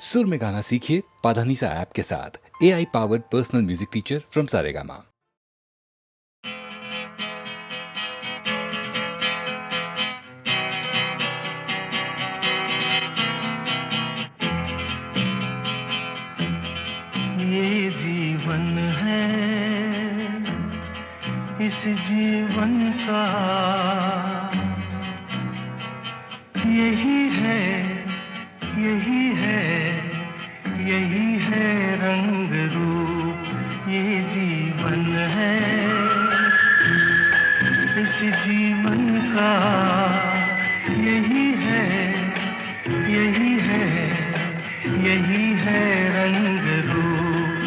सुर में गाना सीखिए पाधानीसा ऐप के साथ। AI powered personal music teacher from Saregama. ये जीवन है, इस जीवन का यही है, यही है, यही है रंग रूप। ये जीवन है, इस जीवन का यही है, यही है, यही है रंग रूप।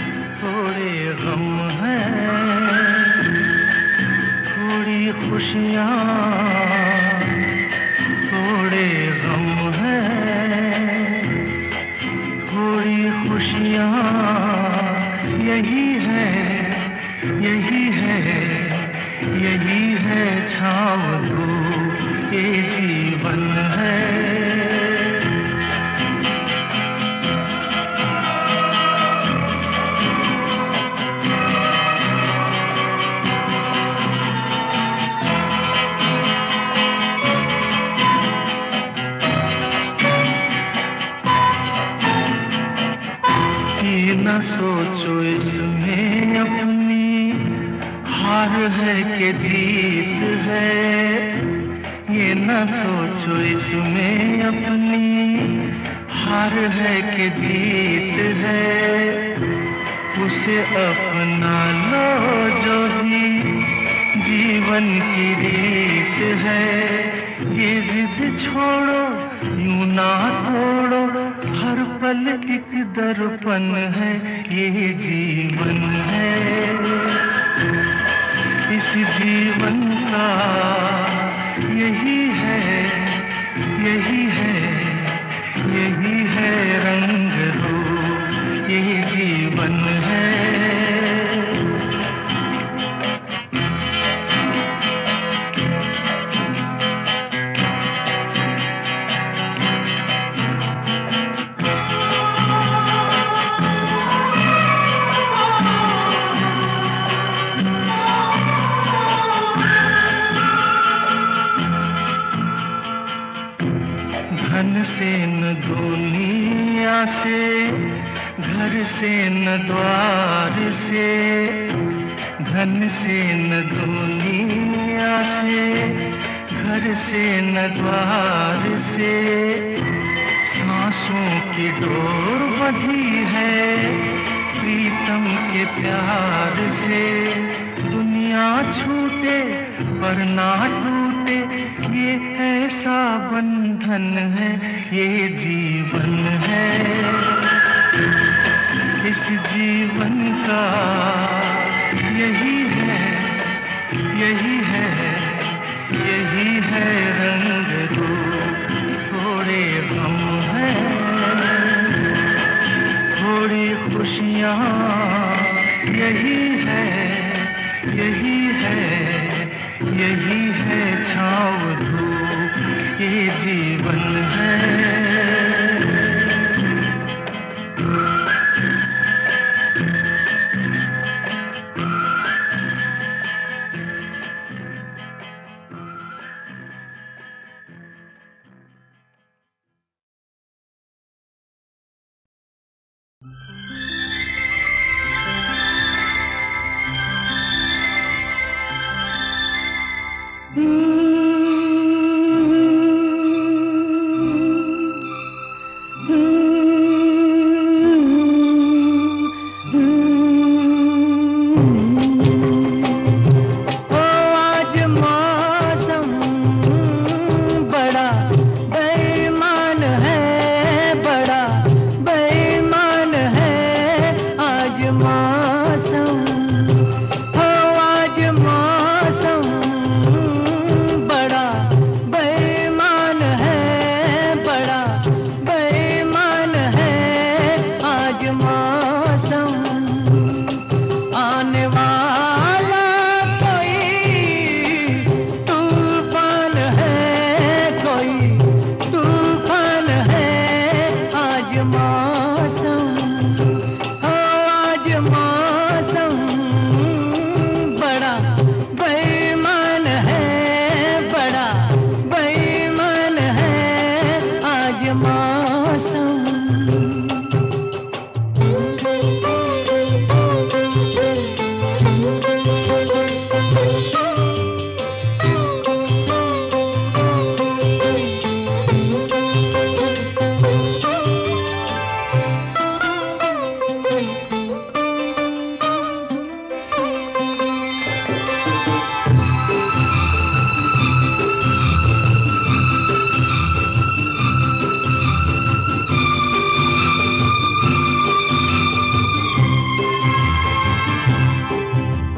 थोड़े गम हैं, थोड़ी खुशियाँ, थोड़े गम हैं, थोड़ी खुशियाँ। यही है, यही है, यही है छाँव धूप। ये जीवन है। न सोचो इसमें अपनी हार है कि जीत है। ये न सोचो इसमें अपनी हार है कि जीत है। उसे अपना लो जो भी जीवन की रीत है। ये जिद छोड़ो, यूं ना तोड़ो, हर पल एक दर्पण है। ये जीवन है, इस जीवन का यही है, यही है, यही है रंग रूप। ये जीवन है। धन से न दुनिया से, घर से न द्वार से। धन से न दुनिया से, घर से न द्वार से। सांसों की डोर बंधी है प्रीतम के प्यार से। दुनिया छूटे पर ना टूटे, ये ऐसा बंधन है। ये जीवन है, इस जीवन का यही है, यही है, यही है रंग रूप। थोड़े गम हैं, थोड़ी खुशियाँ। यही है, यही है, यही है छाँव धूप। ये जीवन है। बेईमान है, बड़ा बेईमान है।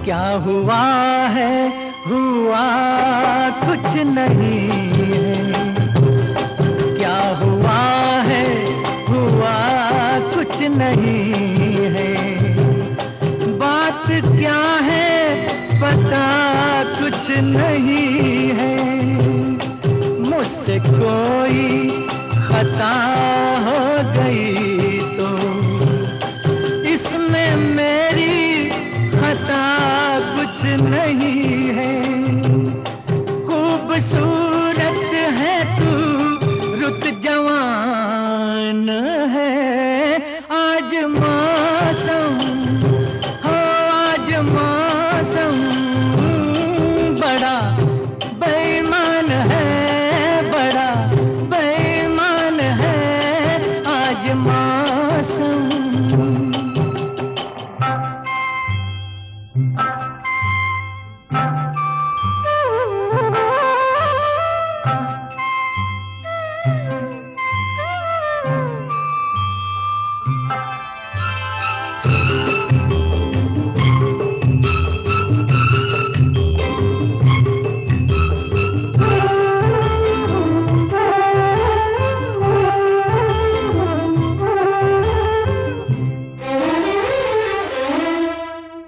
क्या हुआ है, हुआ कुछ नहीं है। क्या हुआ है, हुआ कुछ नहीं है। बात क्या है पता कुछ नहीं है। मुझसे कोई खता हो गई तो इसमें मेरी खता कुछ नहीं है। खूबसूरत है तू, रुत जवान है। आज मौसम हो, आज मौसम बड़ा बेईमान है, बड़ा बेईमान है आज मौसम।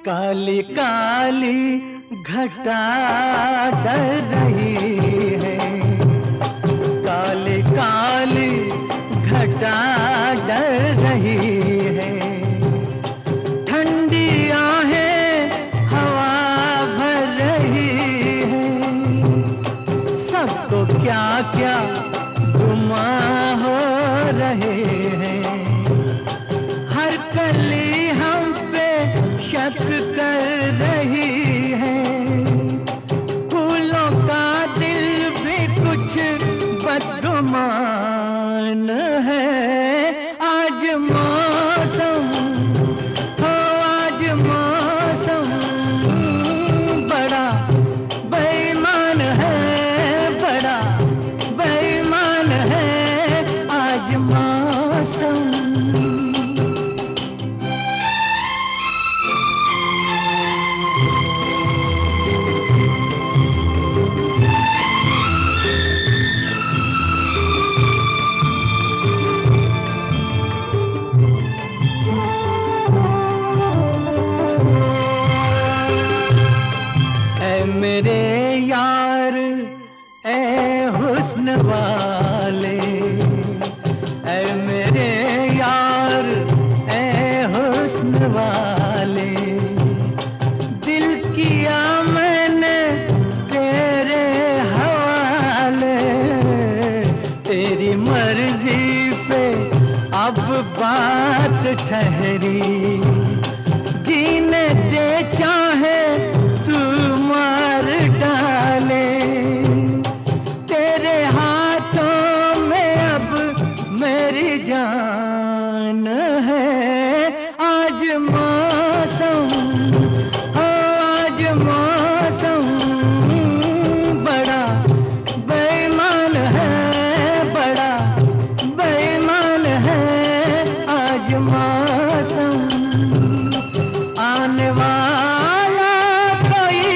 काली काली घटा डर रही है। काली काली घटा डर रही है। ठंडी आहें हवा भर रही है। सबको क्या क्या गुमा हो रहे हैं। हर कली हम पे शक कर रही है। फूलों का दिल भी कुछ बदगुमान है। आज मौसम हो, आज मौसम बड़ा बेईमान है, बड़ा बेईमान है आज मौसम। मेरे यार ए हुस्न वाले, ए मेरे यार ए हुस्न वाले। दिल किया मैंने तेरे हवाले। तेरी मर्जी पे अब बात ठहरी। जीने दे चाहे तू मार डाले। तेरे हाथों में अब मेरी जान है। आज मौसम हो, आज मौसम बड़ा बेईमान है, बड़ा बेईमान है आज मौसम। आने वाला कोई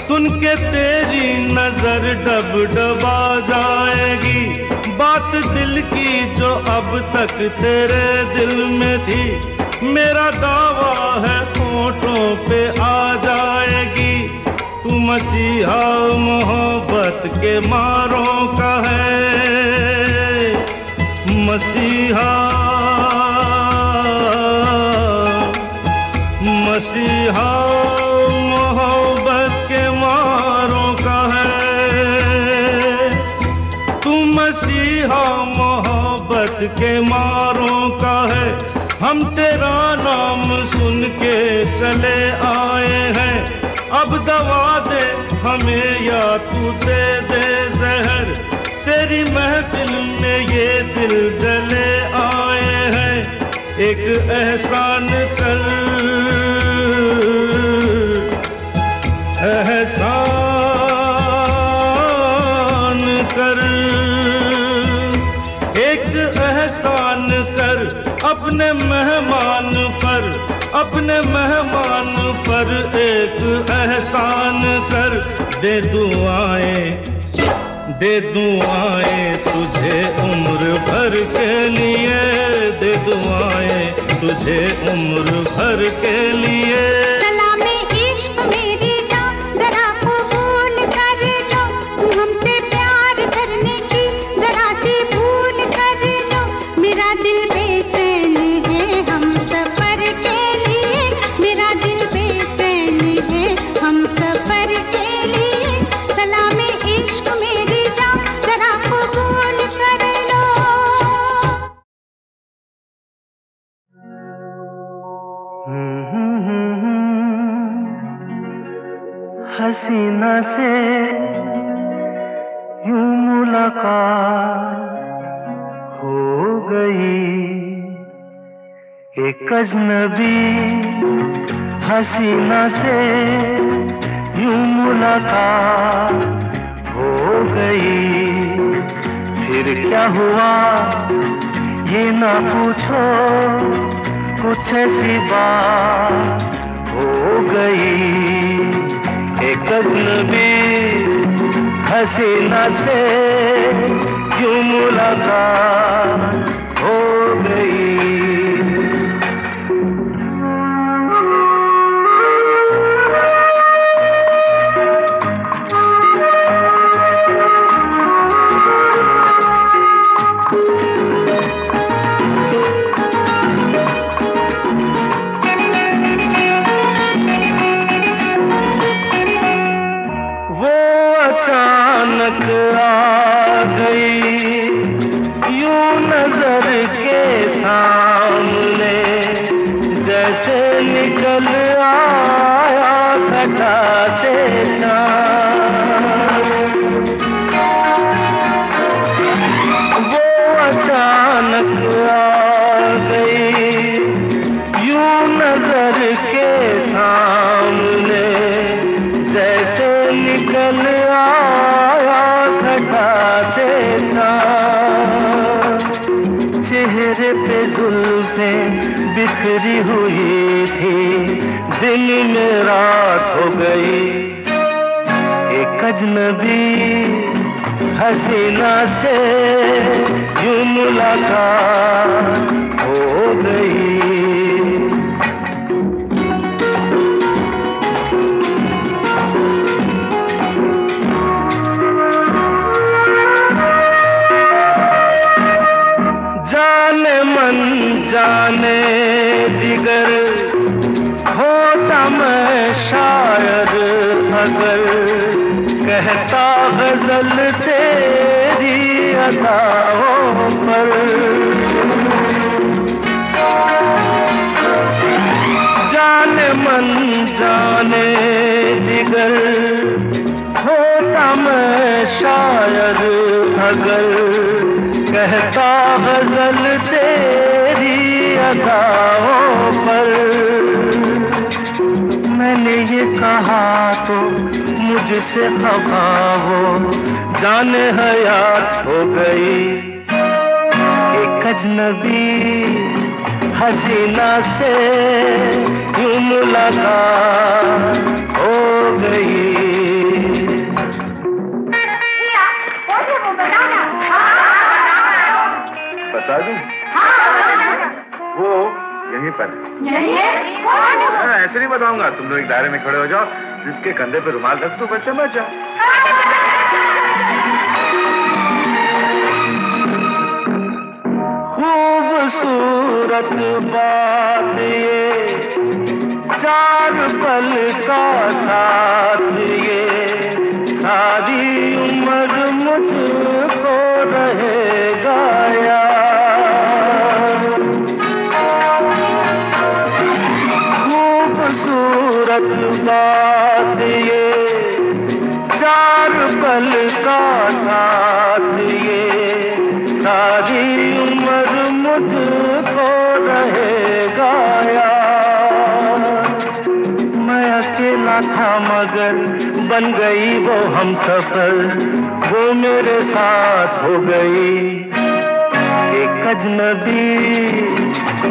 सुन के तेरी नजर डबडबा जाएगी। बात दिल की जो अब तक तेरे दिल में थी, मेरा दावा है होठों पे आ जाएगी। तू मसीहा मोहब्बत के मारों का है, मसीहा मसीहा मोहब्बत के मारों का है। तू मसीहा मोहब्बत के मारों का है। हम तेरा नाम सुन के चले आए हैं। अब दवा दे हमें या तू दे दे जहर। तेरी महफिल में ये दिल जले आए हैं। एक एहसान कर, एहसान कर, एक एहसान कर अपने मेहमान पर, अपने मेहमान पर एक एहसान कर। दे दुआएं तुझे उम्र भर के लिए, दे दुआएं तुझे उम्र भर के लिए। सलामे इश्क मेरी जान जरा कबूल कर लो, हमसे प्यार करने की जरा सी भूल कर लो। मेरा दिल बेचैन है हम सफर के लिए, मेरा दिल बेचैन है हम सफर के लिए। सलामे इश्क मेरी जान जरा कबूल कर लो। हसीना से यूं मुलाकात हो गई, एक अजनबी हसीना से यूं मुलाकात हो गई। फिर क्या हुआ ये ना पूछो, कुछ ऐसी बात हो गई। एक अजनबी हसीना से यूं मुलाकात हो गई। अचानक आ गई यूं नजर के सामने, जैसे निकल आया घटा से चाँद। वो अचानक आ गई यूं नजर के सामने, जैसे निकल आया घटा से चाँद। चेहरे पे जुल्फें बिखरी हुई थी, दिन में रात हो गई। एक अजनबी हसीना से यूं मुलाकात हो गई। जाने जिगर होता मैं शायर अगर, कहता गजल तेरी अदाओं पर। जाने मन जाने जिगर होता मैं शायर अगर, कहता गजल तेरी अदाओं पर। मैंने ये कहा तो मुझसे खफा वो जाने हयात हो गई। एक अजनबी हसीना से यूं मुलाकात हो गई। बता दूं? वो यहीं पर है। ऐसे नहीं बताऊंगा, तुम लोग एक दायरे में खड़े हो जाओ, जिसके कंधे पे रुमाल रख दो, बस समझ जाओ। खूबसूरत बात ये, चार पल का साथ ये, सारी उम्र मुझको रहेगा याद। खूबसूरत बात ये, चार पल का साथ ये, सारी उम्र मुझको रहेगा याद। मैं अकेला था मगर बन गई वो हमसफर, वो मेरे साथ हो गई। अजनबी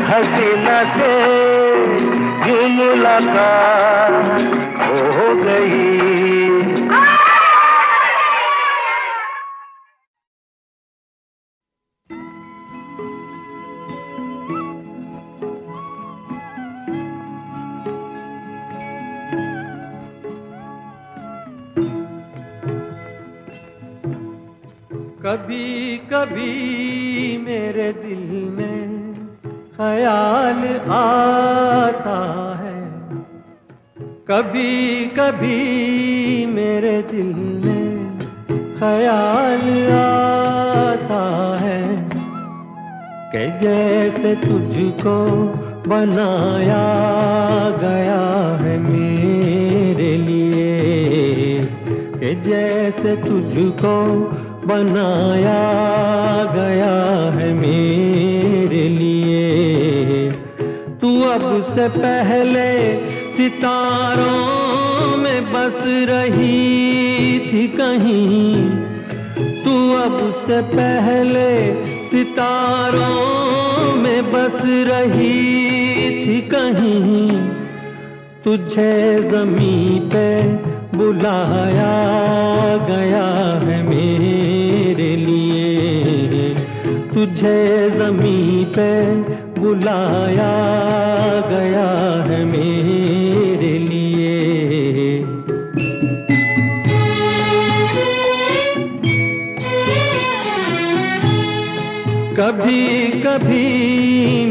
हसीना से यूं मुलाकात हो गई। कभी कभी मेरे दिल में ख्याल आता है, कभी कभी मेरे दिल में ख्याल आता है कि जैसे तुझको बनाया गया है मेरे लिए, कि जैसे तुझको बनाया गया है मेरे लिए। तू अब से पहले सितारों में बस रही थी कहीं, तू अब से पहले सितारों में बस रही थी कहीं। तुझे ज़मीं पे बुलाया गया है मेरे लिए, तुझे ज़मीं पे बुलाया गया है मेरे लिए। कभी कभी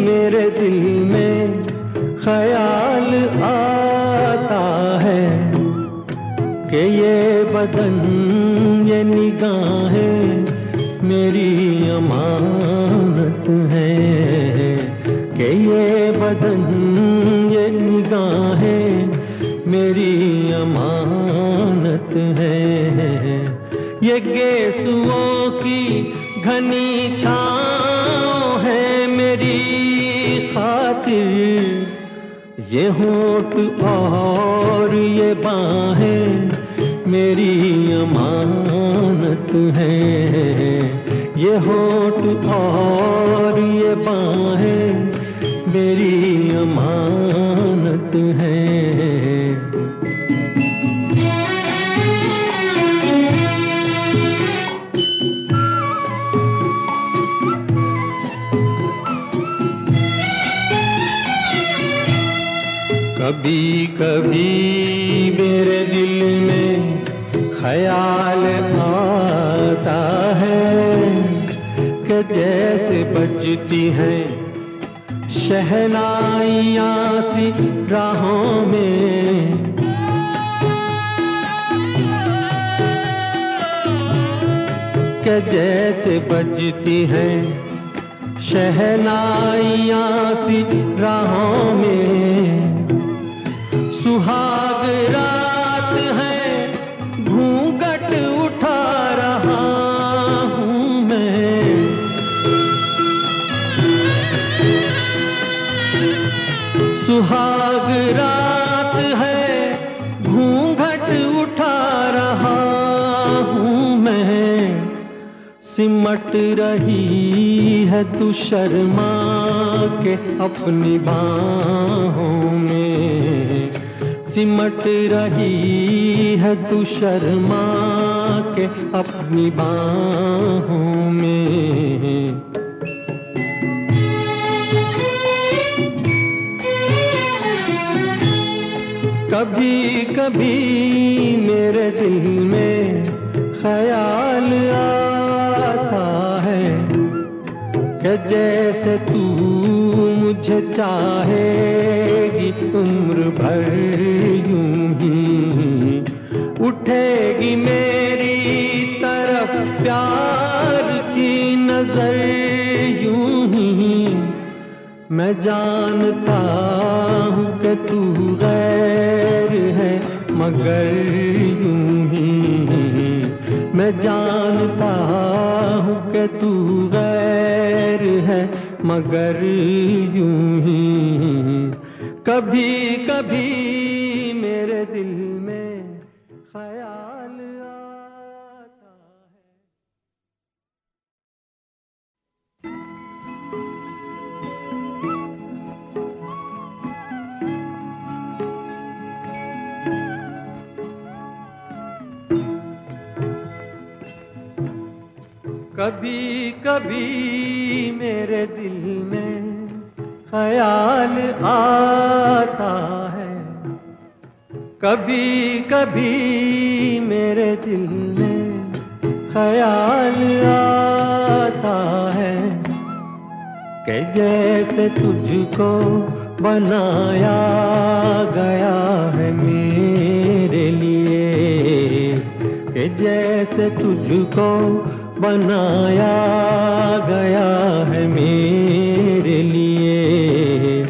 मेरे दिल में ख्याल आता है कि ये बदन ये निगाहें मेरी अमानत है, कि ये बदन ये निगाहें मेरी अमानत है। ये गेसुओं की घनी छाँव है मेरी खातिर, ये होठ और ये बाहें मेरी अमानत है। ये होठ और ये बाहें मेरी अमानत है। कभी कभी मेरे दिल में ख्याल आता है कि जैसे बजती हैं शहनाइयाँ सी राहों में, कि जैसे बजती हैं शहनाइयाँ सी राहों में। सुहाग रात है घूंघट उठा रहा हूँ मैं, सुहाग रात है घूंघट उठा रहा हूँ मैं। सिमट रही है तू शर्मा के अपनी बाहों में, सिमट रही है तू शर्मा के अपनी बाहों में। कभी कभी मेरे दिल में ख्याल आता है कि जैसे तू मुझे चाहेगी उम्र भर यूं ही, उठेगी मेरी तरफ प्यार की नजर यूं ही। मैं जानता हूँ कि तू गैर है मगर यूं ही, मैं जानता हूँ कि तू गैर है मगर यूं ही। कभी कभी मेरे दिल में ख्याल आता है। कभी कभी मेरे दिल में ख्याल आता है, कभी कभी मेरे दिल में ख्याल आता है कि जैसे तुझको बनाया गया है मेरे लिए, कि जैसे तुझको बनाया गया है मेरे लिए।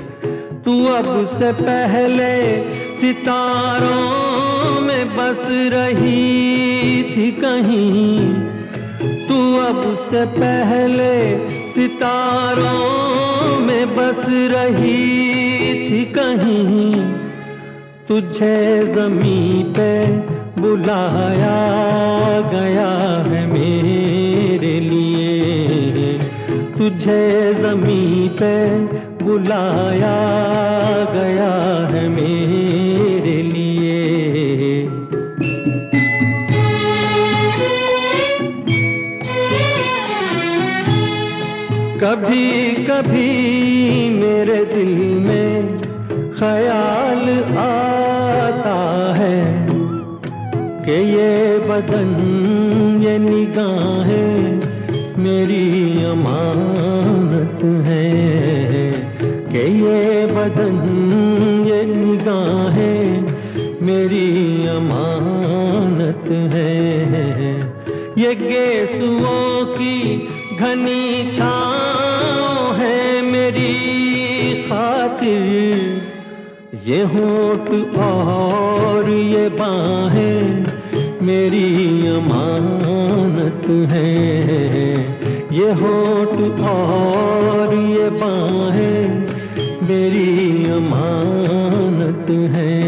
तू अब से पहले सितारों में बस रही थी कहीं, तू अब से पहले सितारों में बस रही थी कहीं। तुझे ज़मीं पे बुलाया गया है मेरे लिए, तुझे ज़मीं पे बुलाया गया है मेरे लिए। कभी कभी मेरे दिल में ख्याल आता है कि ये बदन ये निगाहें मेरी अमानत है, कि ये बदन ये निगाहें मेरी अमानत है। ये गेसुओं की घनी छाँव है मेरी खातिर, ये होठ और ये बाहें मेरी अमानत है, ये होठ और ये बाहें मेरी अमानत है।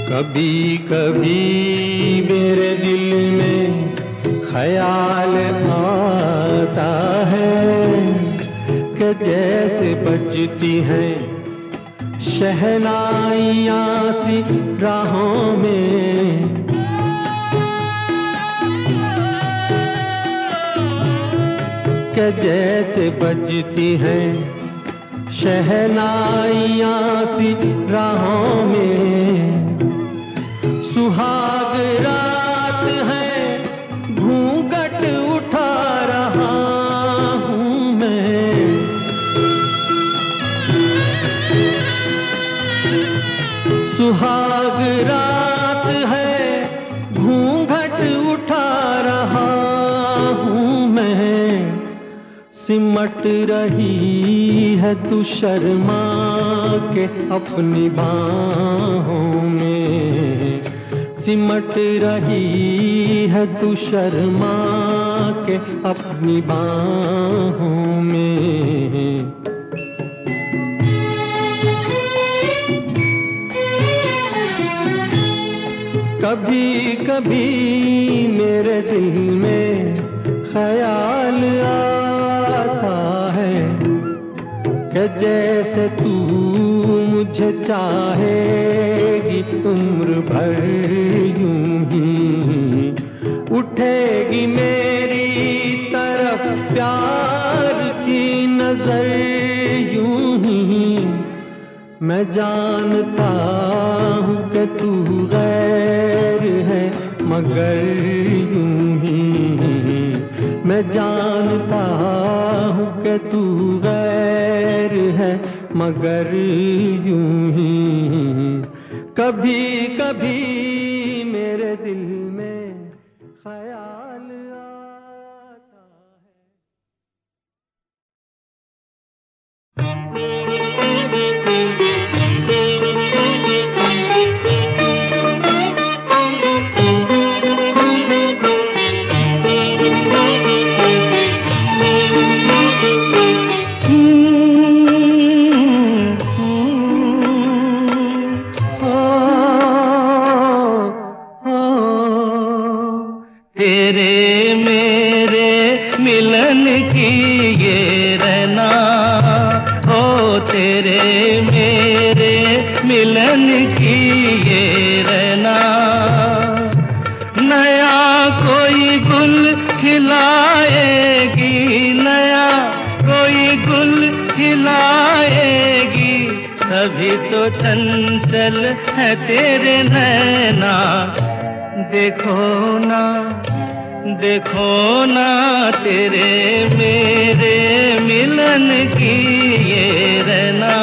कभी कभी मेरे दिल में ख्याल आता है कि जैसे बजती हैं शहनाइयाँ सी राहों में, कि जैसे बजती हैं शहनाइयाँ सी राहों में। सुहाग रात है घूंघट उठा रहा हूँ मैं, सुहाग रात है घूंघट उठा रहा हूँ मैं। सिमट रही है तू शर्मा के अपनी बाहों में, सिमट रही है तू शर्मा के अपनी बाहों में। कभी कभी मेरे दिल में ख्याल आता है कि जैसे तू मुझे चाहेगी उम्र भर यूं ही, उठेगी मेरी तरफ प्यार की नजर यूं ही। मैं जानता हूँ कि तू गैर है मगर यूं ही, मैं जानता हूँ कि तू गैर है मगर यूं ही। कभी कभी मेरे दिल में ख्याल आता तेरे मेरे मिलन की तेरे मेरे मिलन की ये रहना, नया कोई गुल खिलाएगी, नया कोई गुल खिलाएगी, तभी तो चंचल है तेरे नैना। देखो ना, देखो ना तेरे मेरे मिलन की ये रहना।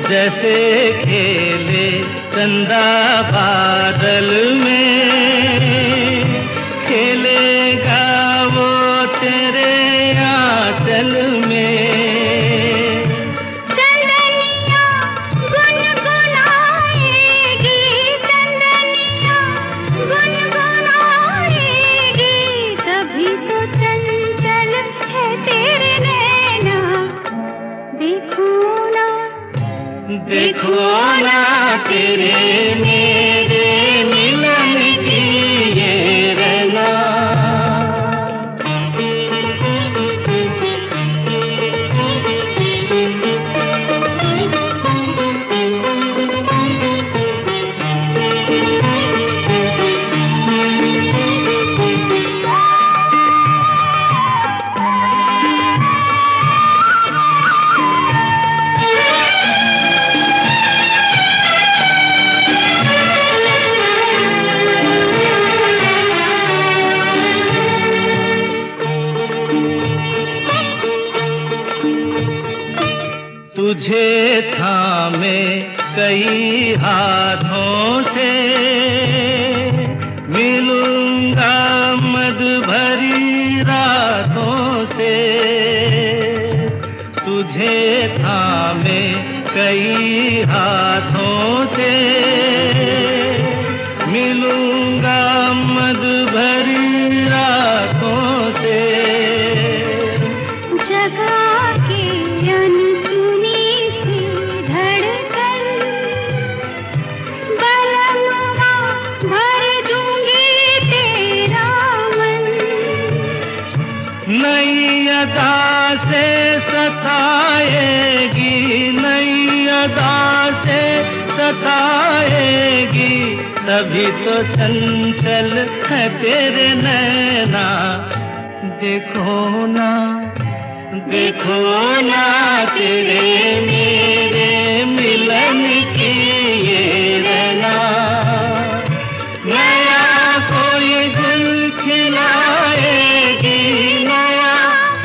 जैसे खेले चंदा बादल में, खेलेगा वो तेरे आंचल में। चंदनिया गुनगुनाएगी, चंदनिया गुनगुनाएगी, तभी तो चंचल है तेरे नैना। देखो ना, देखो ना तेरे मेरे मिलन की ये रहना। तुझे थामे कई हाथों से, मिलूंगा मद भरी रातों से। तुझे थामे कई हाथों से, मिलूंगा मद भरी रातों से। जगा के अनसुनी सी धड़कन, बलमवा भर दूंगी तेरा मन। नई अदा से सताएगी, नई अदा से सताएगी, तभी तो चंचल है तेरे नैना। देखो ना, देखो ना तेरे मेरे मिलन की ये रहना, नया कोई गुल खिलाएगी, नया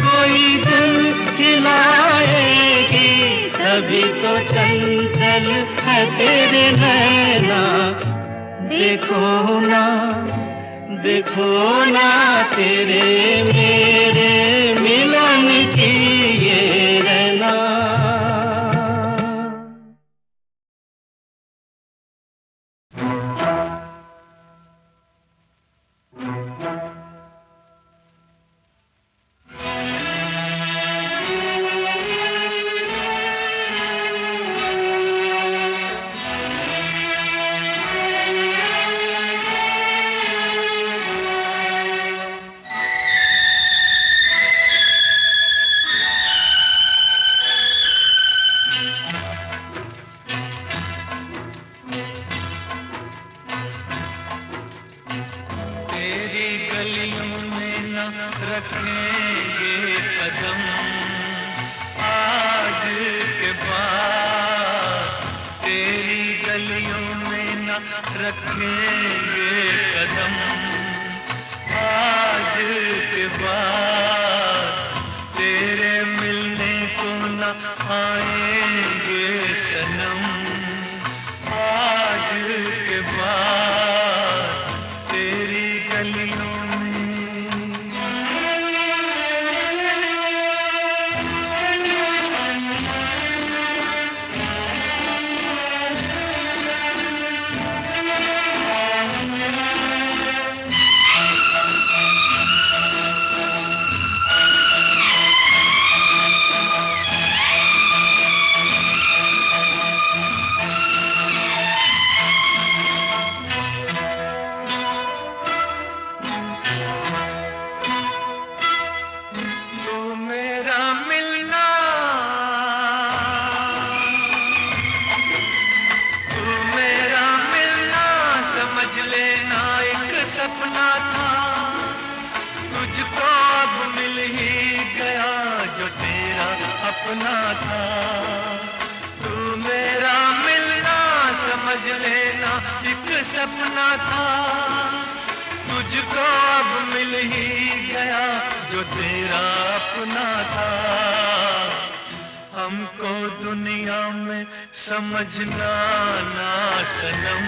कोई गुल खिलाएगी, तभी तो चंचल है तेरे नैना। देखो ना, देखो ना तेरे मेरे मिलन की ये रहना। रखेंगे कदम, आज के बाद तेरी गलियों में न रखेंगे कदम, आज के बाद तेरे मिलने को न आएंगे सनम, आज के बाद तेरी गलियों सपना था, तुझको अब मिल ही गया जो तेरा अपना था। तू मेरा मिलना समझ लेना एक सपना था, तुझको अब मिल ही गया जो तेरा अपना था। हमको दुनिया में समझना ना सनम,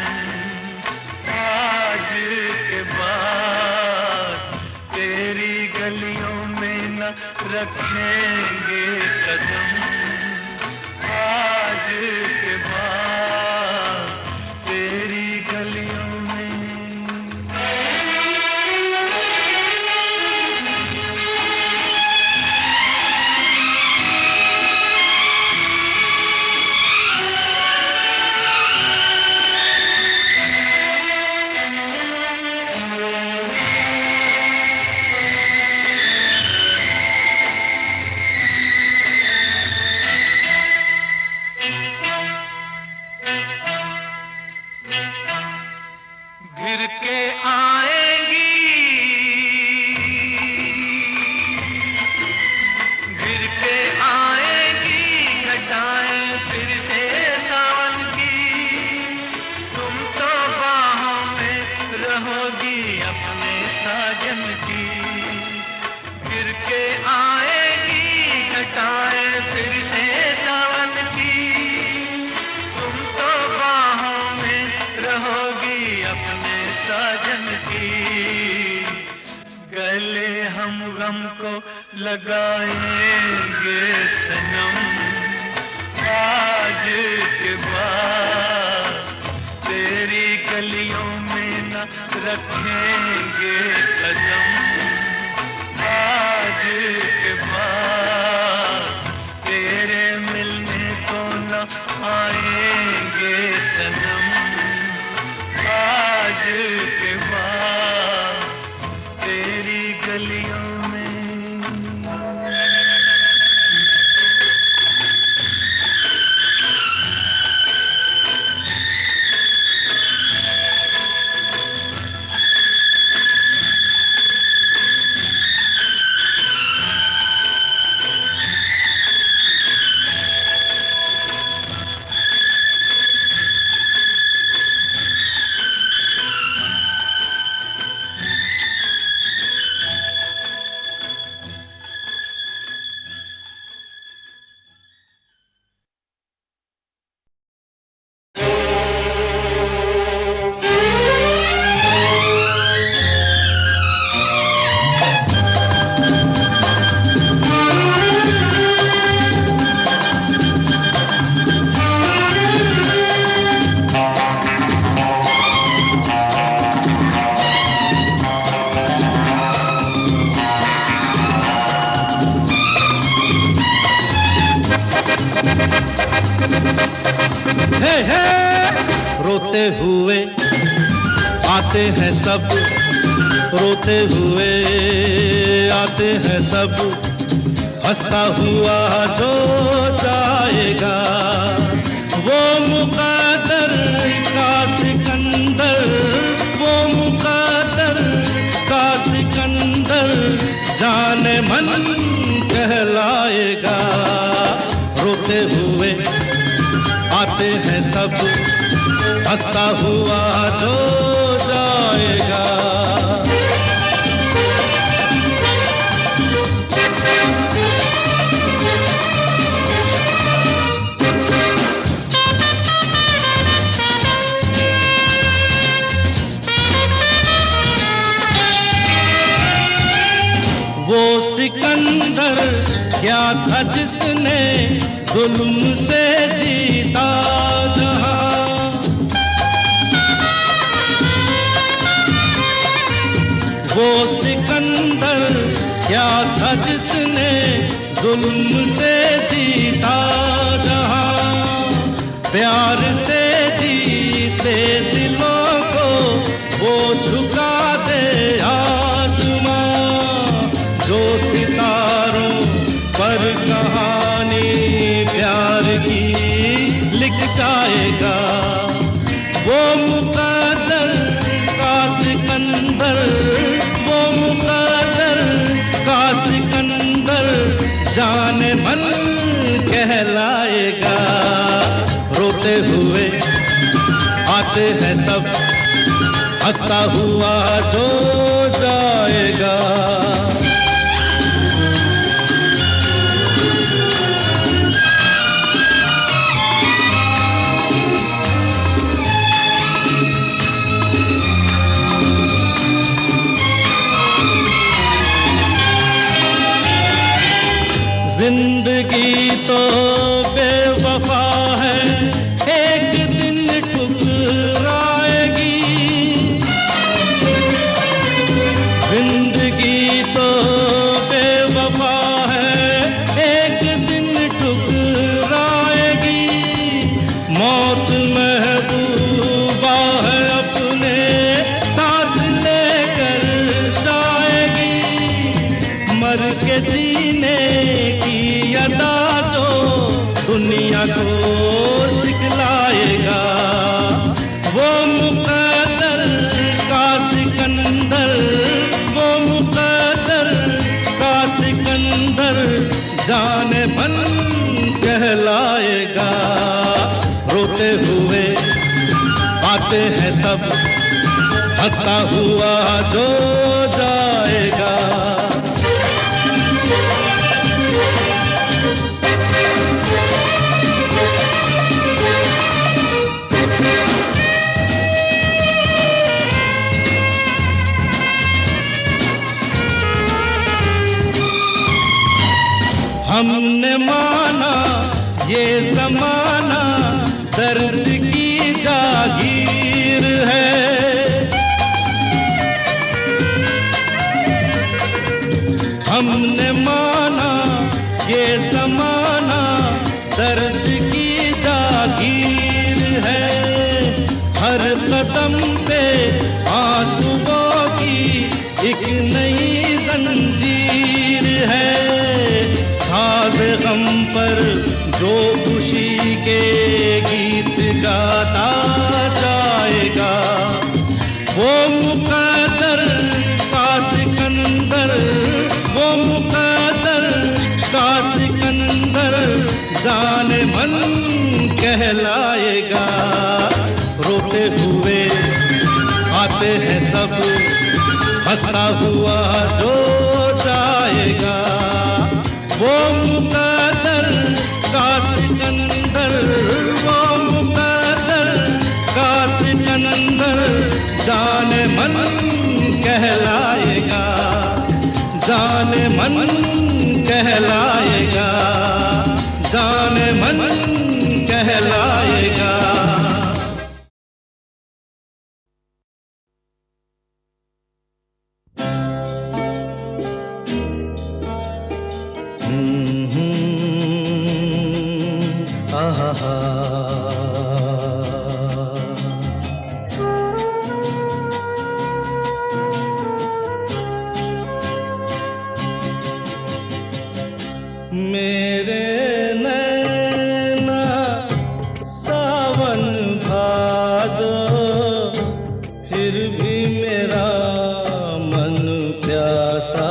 आज के बाद तेरी गलियों में न रखेंगे कदम, आज के बाद तेरी गलियों में। गिर के आएंगी, गिर के आएंगी घटाएं फिर से सावन की। तुम तो बाहों में रहोगी अपने साजन की। गिर के आएंगी घटाएं फिर से सावन की। तुम तो बाहों में रहोगी अपने साजन की। गले हम गम को लगाएंगे सनम, आज के बाद तेरी गलियों में न रखेंगे कदम, आज के बाद तेरे मिलने को न आएंगे सनम, आज के बाद तेरी गलियों में। रोते हुए आते हैं सब, रोते हुए आते हैं सब, हंसता हुआ जो जाएगा वो मुक़द्दर का सिकंदर, वो मुक़द्दर का सिकंदर जाने मन कहलाएगा। रोते हुए आते हैं सब, हंसता हुआ जो जाएगा। वो सिकंदर क्या था जिसने जुल्म से जीता जहां। वो सिकंदर क्या था जिसने जुल्म से जीता जहां। प्यार से जीते दिलों को वो झुका दे आसमां। जो सितारों पर कहानी प्यार की लिख जाएगा। वो मुकद्दर का सिकंदर, वो मुकद्दर का सिकंदर जाने मन कहलाएगा। रोते हुए आते हैं सब, हंसता हुआ जो जाएगा। जिंदगी तो बेवफा है, एक दिन ठुकराएगी। जिंदगी तो बेवफा है, एक दिन ठुकराएगी। मौत महबूबा है, अपने साथ लेकर जाएगी। मर के जीने अदा जो दुनिया को सिखलाएगा। वो मुकद्दर का सिकंदर, वो मुकद्दर का सिकंदर जाने मन कहलाएगा। रोते हुए आते हैं सब, हंसता हुआ जो जाएगा। हमने माना ये ज़माना दर्द की जागीर है। हमने माना ये ज़माना दर्द की जागीर है। हर कदम पे आंसुओं की एक नई जंजीर है। साज़ गम पर जो खुशी के गीत गाता जाएगा। वो मुकद्दर का सिकंदर, वो मुकद्दर का सिकंदर जाने मन कहलाएगा। रोते हुए आते हैं सब, हंसता हुआ जो जाएगा। वो मुकद्दर का सिकंदर, वो मुकद्दर का सिकंदर जाने मन कहलाएगा। जाने मन कहलाएगा, जाने मन कहलाएगा। मेरे नैना सावन भादो, फिर भी मेरा मन प्यासा।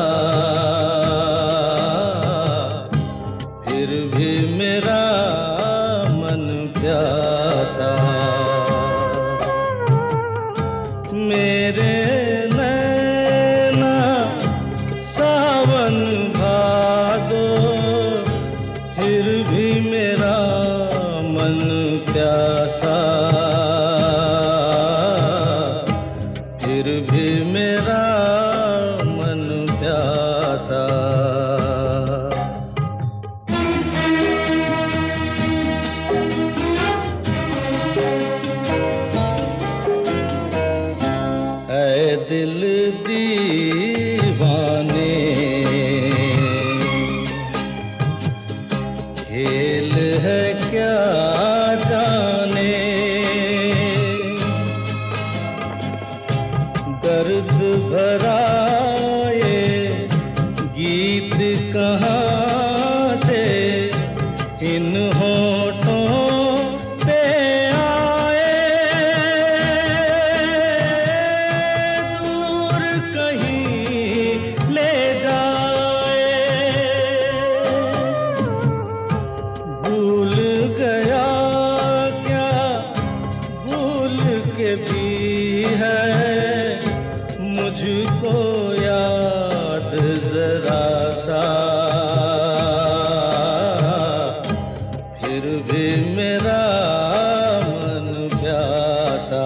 गीत कहाँ से इन होठों पे आए, दूर कहीं ले जाए। भूल गया क्या भूल के भी है मुझको याद जरा सा, फिर भी मेरा मन प्यासा।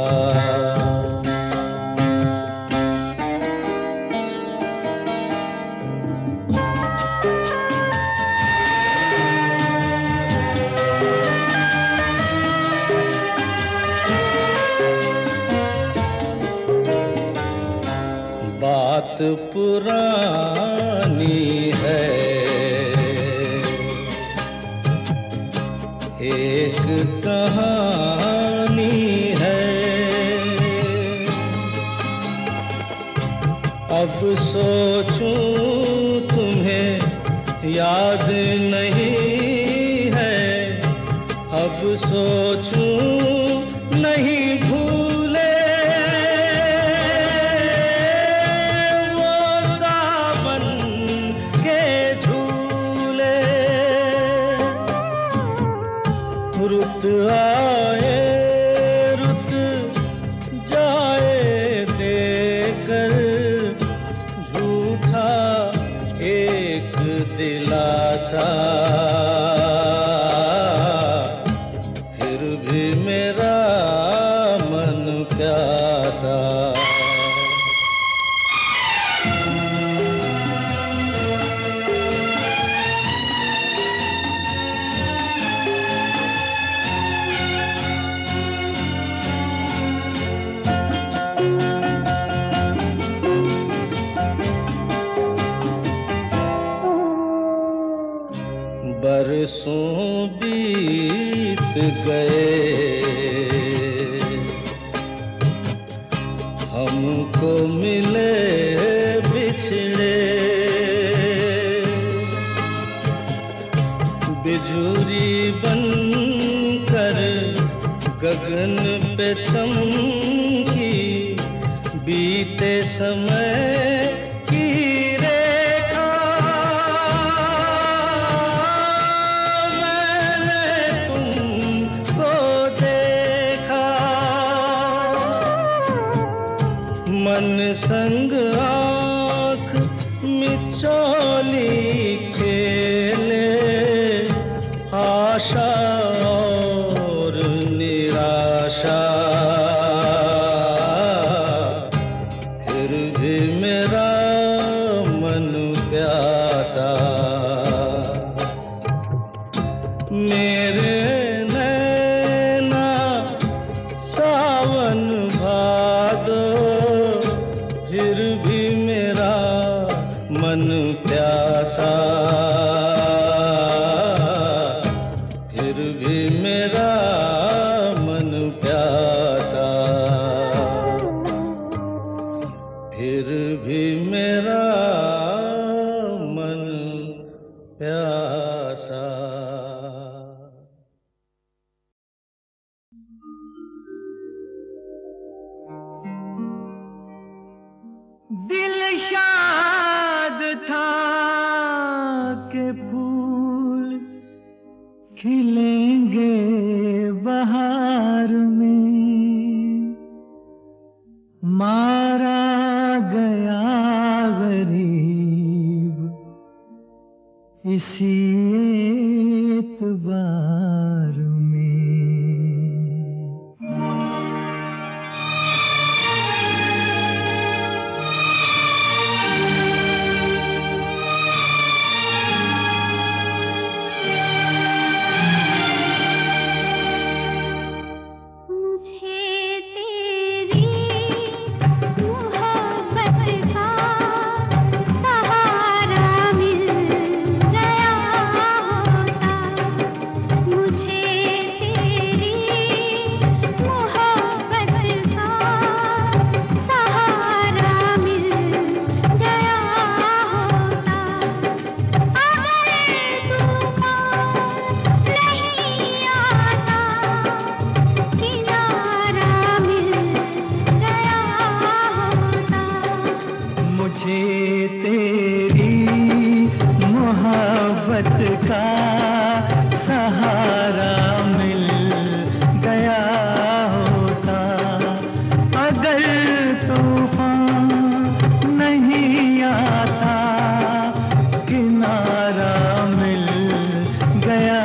बात पुरानी है, एक कहानी है। अब सोचूं तुम्हें याद नहीं है, अब सोचूं नहीं भूले वो सावन के झूले। रुत आए रुत जाए देकर झूठा एक दिलासा, फिर भी मेरा मन प्यासा। बरसों बीत गए हमको मिले बिछड़े, बिजुरी बनकर गगन पे चमकी बीते समय की रेखा। मैंने तुमको देखा मन संग आँख मिचौली खेले, आशा और निराशा, फिर भी मेरा मन प्यासा। मेरे नैना सावन भादो, फिर भी मेरा मन प्यासा, फिर भी मेरा मन प्यासा, फिर भी मेरा मन प्यासा। दिल शाद था के फूल खिलेंगे बहार में, मारा गया गरीब इसी एतबार में। सहारा मिल गया मोहब्बत का सहारा मिल गया होता, अगर तूफान नहीं आता, किनारा मिल गया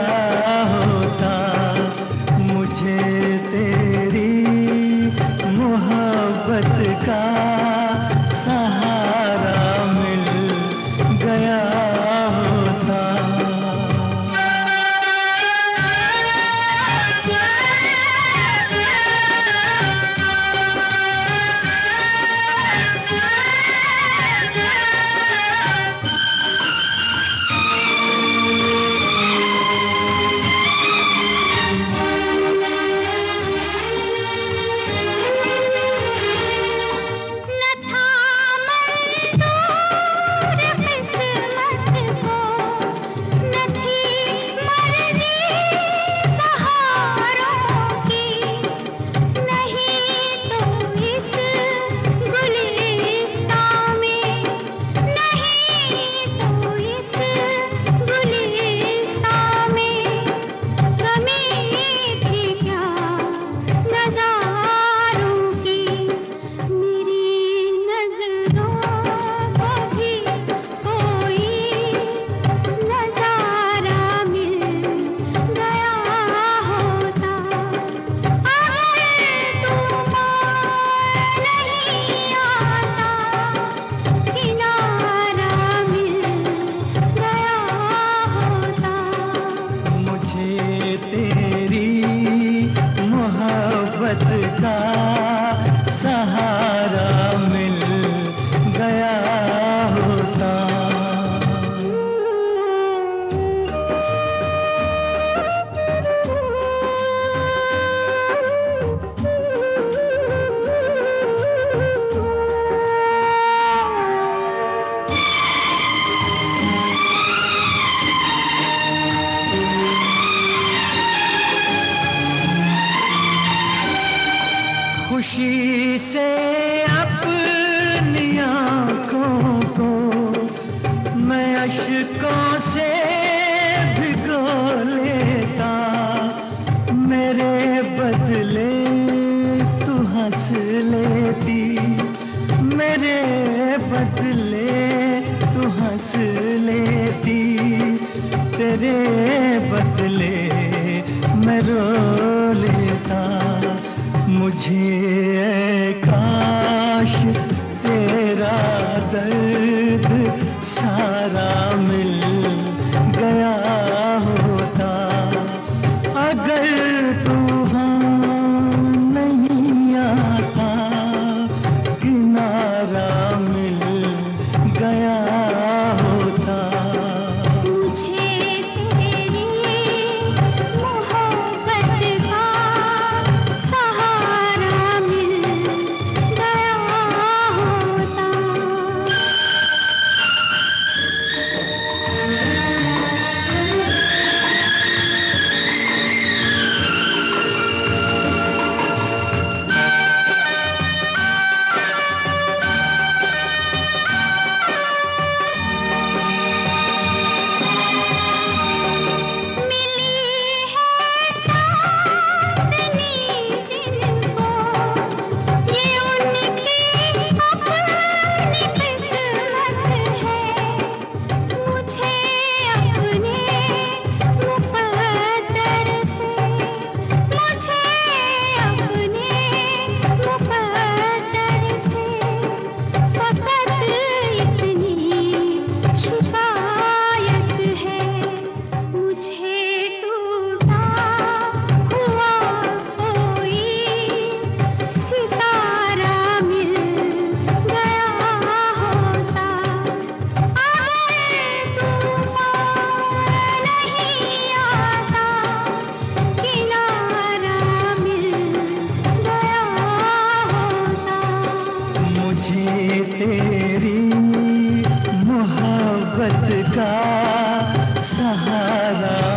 होता, मुझे तेरी मोहब्बत का सहारा मिल गया होता। का सहारा मिल गया होता। खुशी से अपनी आँखों को मैं अश्कों से भिगो लेता, मेरे बदले तू हंस लेती, मेरे बदले तू हंस लेती, तेरे बदले मैं रो लेता। मुझे काश तेरा दर्द सारा मिल गया होता, अगर तूफान नहीं आता, किनारा मिल गया होता। मुझे तेरी मोहब्बत का सहारा